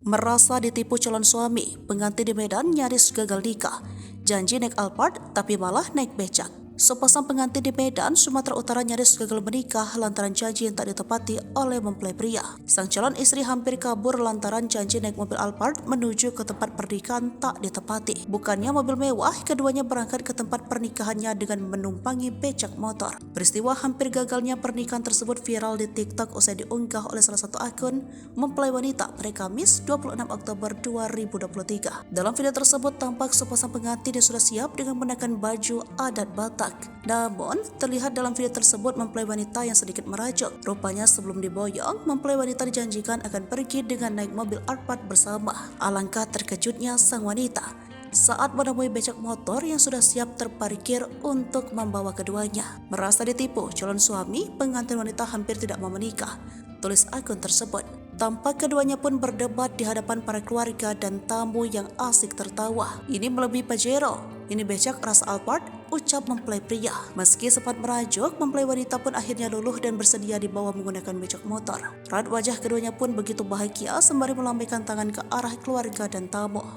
Merasa ditipu calon suami, pengantin di Medan nyaris gagal nikah. Janji naik Alphard, tapi malah naik becak. Sepasang pengantin di Medan, Sumatera Utara nyaris gagal menikah lantaran janji yang tak ditepati oleh mempelai pria. Sang calon istri hampir kabur lantaran janji naik mobil Alphard menuju ke tempat pernikahan tak ditepati. Bukannya mobil mewah, keduanya berangkat ke tempat pernikahannya dengan menumpangi becak motor. Peristiwa hampir gagalnya pernikahan tersebut viral di TikTok usai diunggah oleh salah satu akun mempelai wanita pada Kamis 26 Oktober 2023. Dalam video tersebut tampak sepasang pengantin yang sudah siap dengan mengenakan baju adat Batak. Namun, terlihat dalam video tersebut mempelai wanita yang sedikit merajuk. Rupanya sebelum diboyong, mempelai wanita dijanjikan akan pergi dengan naik mobil Alphard bersama. Alangkah terkejutnya sang wanita saat menemui becak motor yang sudah siap terparkir untuk membawa keduanya. Merasa ditipu, calon suami pengantin wanita hampir tidak mau menikah, tulis akun tersebut. Tampak keduanya pun berdebat di hadapan para keluarga dan tamu yang asik tertawa. Ini melebihi Pajero, ini becak rasa Alphard, ucap mempelai pria. Meski sempat merajuk, mempelai wanita pun akhirnya luluh dan bersedia dibawa menggunakan becak motor. Raut wajah keduanya pun begitu bahagia sembari melambaikan tangan ke arah keluarga dan tamu.